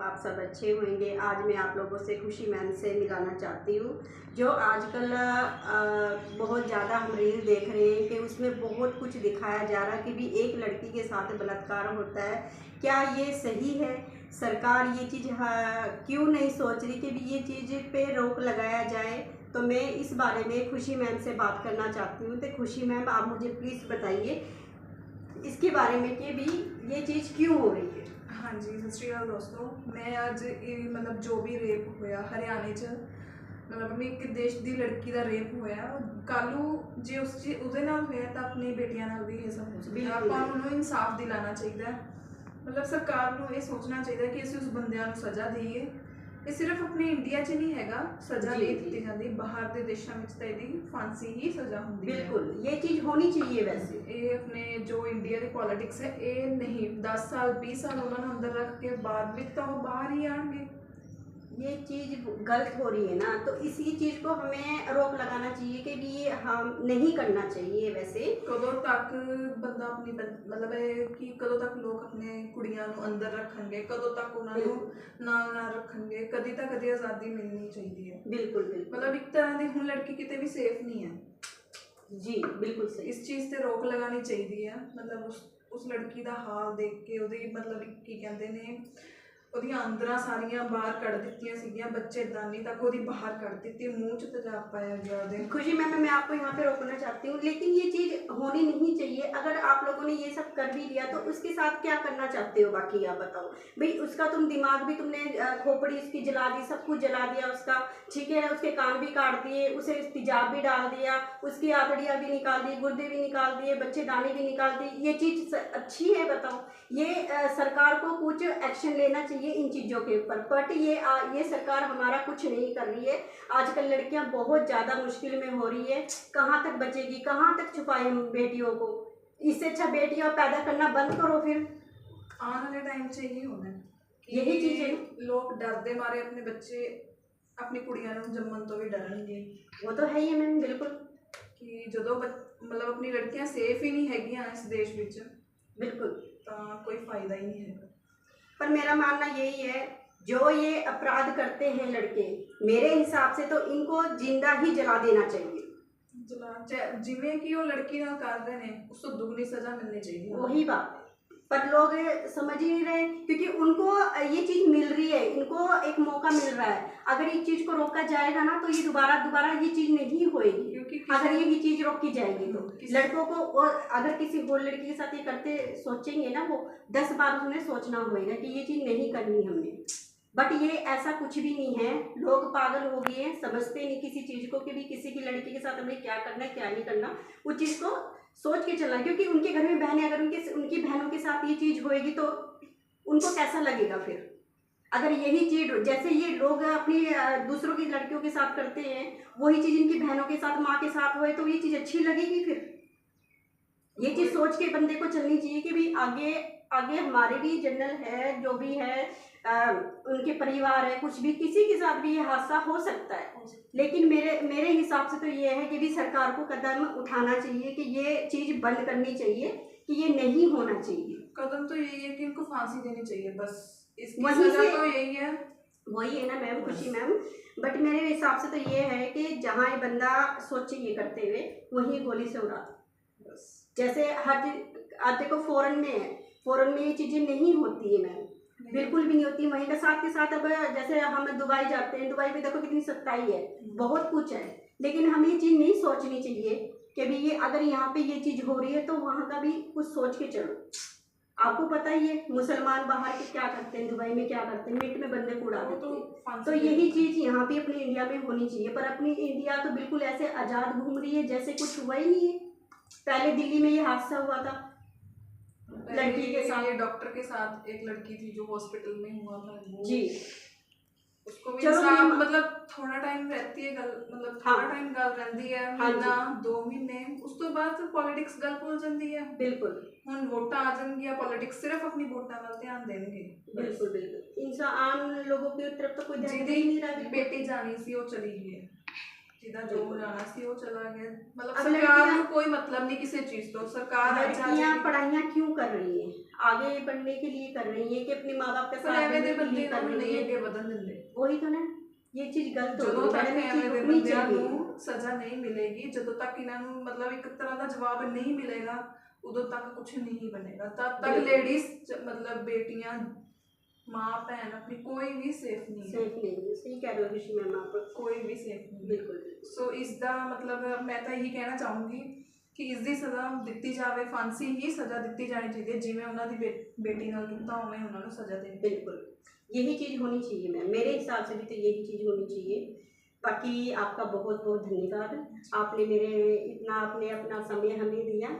आप सब अच्छे होंगे। आज मैं आप लोगों से खुशी मैम से मिलाना चाहती हूँ। जो आजकल बहुत ज़्यादा हम रील देख रहे हैं कि उसमें बहुत कुछ दिखाया जा रहा है कि भी एक लड़की के साथ बलात्कार होता है। क्या ये सही है? सरकार ये चीज़ क्यों नहीं सोच रही कि भी ये चीज़ पे रोक लगाया जाए? तो मैं इस बारे में खुशी मैम से बात करना चाहती हूँ। तो खुशी मैम, आप मुझे प्लीज़ बताइए इसके बारे में कि भी ये चीज़ क्यों हो रही है। हाँ जी, सत श्री अकाल दोस्तों। मैं अज मतलब जो भी रेप होया हरियाणे च मतलब अपनी एक देश की लड़की का रेप होया, कलू जे उसदे नाल होया तो अपनी बेटियां नाल भी ये सब हो सकता है। आपां नूं इंसाफ दिलाना चाहिए। मतलब सरकार नूं ये सोचना चाहिए कि असीं उस बंदियां नूं सज़ा दईए। ये सिर्फ अपने इंडिया च नहीं हैगा सज़ा जी, नहीं जी। दी जाती, बाहर के देशों में तो इहदी फांसी ही सज़ा होंदी है। बिल्कुल, ये चीज़ होनी चाहिए वैसे। ये अपने जो इंडिया की पॉलिटिक्स है, ये नहीं 10 साल 20 साल उन्होंने अंदर रख के बाद भी तो वो बाहर ही आएंगे। ये चीज़ गलत हो रही है ना, तो इसी चीज़ को हमें रोक लगाना चाहिए कि भी ये हम नहीं करना चाहिए वैसे। कदों तक बंदा अपनी मतलब है कि कदों तक लोग अपने कुड़ियां नूं अंदर रखेंगे, कदों तक उन्होंने नाल ना रखेंगे, कदी तक कदी आज़ादी मिलनी चाहिए। बिल्कुल बिल्कुल। मतलब एक तरह की हुण लड़की किते भी सेफ नहीं है। जी बिल्कुल सही। इस चीज़ से रोक लगानी चाहिए है। मतलब उस लड़की का हाल देख के ਉਹਦੀ मतलब की कहते ने ਉਹਦੀਆਂ ਅੰਦਰਾਂ ਸਾਰੀਆਂ ਬਾਹਰ ਕੱਢ ਦਿੱਤੀਆਂ ਸੀਗੀਆਂ, ਬੱਚੇਦਾਨੀ तक ਉਹਦੀ ਬਾਹਰ ਕੱਢ ਦਿੱਤੀ, ਮੂੰਹ 'ਚ ਤੇਜ਼ਾਬ ਪਾਇਆ ਗਿਆ ਉਹਦੇ। खुशी मैम, मैं आपको यहाँ पे रोकना चाहती हूँ, लेकिन ये चीज़ होनी नहीं चाहिए। अगर आप लोगों ने ये सब कर भी लिया तो उसके साथ क्या करना चाहते हो बाकी आप बताओ। भाई उसका तुम दिमाग भी तुमने खोपड़ी उसकी जला दी, सब कुछ जला दिया उसका, ठीक है। उसके कान भी काट दिए, उसे तेजाब भी डाल दिया, उसकी आंतड़ियाँ भी निकाल दी, गुर्दे भी निकाल दिए, बच्चेदानी भी निकाल दी। ये चीज़ अच्छी है बताओ? ये सरकार को कुछ एक्शन लेना चाहिए इन चीज़ों के ऊपर, बट ये सरकार हमारा कुछ नहीं कर रही है। आजकल लड़कियां बहुत ज़्यादा मुश्किल में हो रही है। कहाँ तक बचेगी, कहाँ तक छुपाएं हम बेटियों को? इससे अच्छा बेटियां पैदा करना बंद करो फिर। आने वाले टाइम से यही होना है कि यही चीज़ है। लोग डरते मारे अपने बच्चे अपनी कुड़ियां नूं जम्मन तो भी डरनगे। वो तो है ही है मैम, बिल्कुल। कि जदों मतलब अपनी लड़कियां सेफ ही नहीं हैगियां इस देश विच, बिल्कुल। तो कोई फायदा ही नहीं है। पर मेरा मानना यही है, जो ये अपराध करते हैं लड़के, मेरे हिसाब से तो इनको जिंदा ही जला देना चाहिए। जिमें कि वो लड़की नाल कर रहे हैं, उसको दुगनी सजा मिलनी चाहिए। वही बात है, पर लोग समझ ही नहीं रहे, क्योंकि उनको ये चीज़ मिल रही है, इनको एक मौका मिल रहा है। अगर इस चीज़ को रोका जाएगा ना तो ये दोबारा ये चीज़ नहीं होएगी। क्योंकि अगर ये चीज़ रोकी जाएगी तो लड़कों को, और अगर किसी और लड़की के साथ ये करते सोचेंगे ना, वो 10 बार उन्हें सोचना होएगा कि ये चीज़ नहीं करनी हमने। बट ये ऐसा कुछ भी नहीं है। लोग पागल हो गए हैं, समझते नहीं किसी चीज़ को कि भी किसी की लड़की के साथ हमें क्या करना है क्या नहीं करना। उस चीज़ को सोच के चलना, क्योंकि उनके घर में बहनें, अगर उनकी बहनों के साथ ये चीज़ होएगी तो उनको कैसा लगेगा फिर। अगर यही चीज़ जैसे ये लोग अपनी दूसरों की लड़कियों के साथ करते हैं, वही चीज़ इनकी बहनों के साथ, माँ के साथ होए तो ये चीज़ अच्छी लगेगी फिर। ये चीज़ सोच के बंदे को चलनी चाहिए कि भी आगे आगे हमारे भी जनरल है, जो भी है, उनके परिवार है, कुछ भी किसी के साथ भी ये हादसा हो सकता है। लेकिन मेरे हिसाब से तो ये है कि भी सरकार को कदम उठाना चाहिए कि ये चीज़ बंद करनी चाहिए, कि ये नहीं होना चाहिए। कदम तो यही है कि इनको फांसी देनी चाहिए, बस इसकी वहीं सजा से तो यही है। वही है ना मैम, खुशी मैम। बट मेरे हिसाब से तो ये है कि जहाँ ये बंदा सोचे ये करते हुए, वहीं गोली से उड़ा दो। बस जैसे हर चीज आप देखो, फॉरेन में है, फॉरेन में ये चीज़ें नहीं होती है मैम, बिल्कुल भी नहीं होती। वहीं के साथ अब जैसे हम दुबई जाते हैं, दुबई में देखो कितनी सख्ताई है, बहुत कुछ है। लेकिन हमें ये चीज़ नहीं सोचनी चाहिए कि भी ये अगर यहाँ पे ये चीज़ हो रही है तो वहाँ का भी कुछ सोच के चलो। आपको पता ही है मुसलमान बाहर के क्या करते हैं, दुबई में क्या करते हैं, मिनट में बंदे को उड़ा देते हैं। तो यही चीज़ यहाँ पे अपने इंडिया में होनी चाहिए। पर अपनी इंडिया तो बिल्कुल ऐसे आज़ाद घूम रही है जैसे कुछ हुआ ही नहीं है। पहले दिल्ली में ये हादसा हुआ था लड़की के साथ, ये डॉक्टर के साथ एक लड़की थी जो हॉस्पिटल में हुआ था वो जी। उसको भी चलो इंसाफ मतलब थोड़ा टाइम रहती है गल, मतलब थोड़ा टाइम गल रहती है, महीना 2 महीने, उस तो बाद पॉलिटिक्स गल भुल जाती है। बिल्कुल। हुण वोटां आ जाएंगी, पॉलिटिक्स सिर्फ अपनी वोटां वाल ध्यान देंगे। बिल्कुल बिल्कुल, इंसान आम लोगों की तरफ तो कोई ध्यान दे ही जिहदी नहीं रहा। बेटी जानी सी वो चली गई है, ਜਿਹਦਾ ਜੋ ਹੋ ਜਾਣਾ ਸੀ ਉਹ ਚਲਾ ਗਿਆ। मतलब अब सरकार लड़कियां ਨੂੰ कोई मतलब नहीं किसी चीज तो, सरकार लड़कियां पढ़ाइयां क्यों कर रही हैं, आगे बढ़ने के लिए कर रही हैं कि अपने माँ बाप का पर साथ ਐਵੇਂ देने ਦੇ के ਬੰਦੇ लिए कर ਨੂੰ रही ਨਹੀਂ हैं। ਅੱਗੇ ਵਧਣ ਦਿੰਦੇ। वही तो ना, ये चीज गलत हो ਜਦੋਂ रही ਤੱਕ है, मैडम ये ਐਵੇਂ चीज ਦੇ रुकनी ਬੰਦਿਆਂ चाहिए। ਨੂੰ ਸਜ਼ਾ ਨਹੀਂ ਮਿਲੇਗੀ, ਜਦੋਂ ਤੱਕ ਇਹਨਾਂ ਨੂੰ मतलब ਇੱਕ ਤਰ੍ਹਾਂ ਦਾ ਜਵਾਬ ਨਹੀਂ ਮਿਲੇਗਾ, ਉਦੋਂ ਤੱਕ ਕੁਝ ਨਹੀਂ ਬਣੇਗਾ। ਤਦ ਤੱਕ बिल्कुल। ਲੇਡੀਜ਼ मतलब बेटियां माँ बहन अपनी कोई भी सेफ नहीं है, सेफ नहीं है, सही कह रहे हो ऋषि मैम आप, कोई भी सेफ नहीं है। बिल्कुल। सो इसका मतलब मैं तो यही कहना चाहूँगी कि इसकी सज़ा दी जाए, फांसी ही सज़ा दी जानी चाहिए, जिमें उन्होंने बेटी नाल कीता उवें उन्होंने सज़ा देनी। बिल्कुल यही चीज़ होनी चाहिए मैम, मेरे हिसाब से भी तो यही चीज़ होनी चाहिए। बाकी आपका बहुत बहुत धन्यवाद, आपने मेरे इतना आपने अपना समय हमें दिया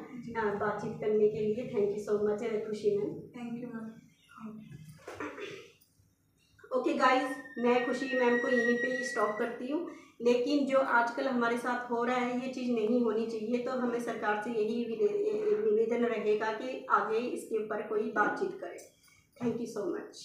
बातचीत करने के लिए। थैंक यू सो मच खुशी ma'am. Thank you ma'am. Okay guys, मैं खुशी मैम को यहीं पे स्टॉप करती हूँ, लेकिन जो आजकल हमारे साथ हो रहा है ये चीज़ नहीं होनी चाहिए। तो हमें सरकार से यही निवेदन रहेगा कि आगे इसके ऊपर कोई बातचीत करे। Thank you so much.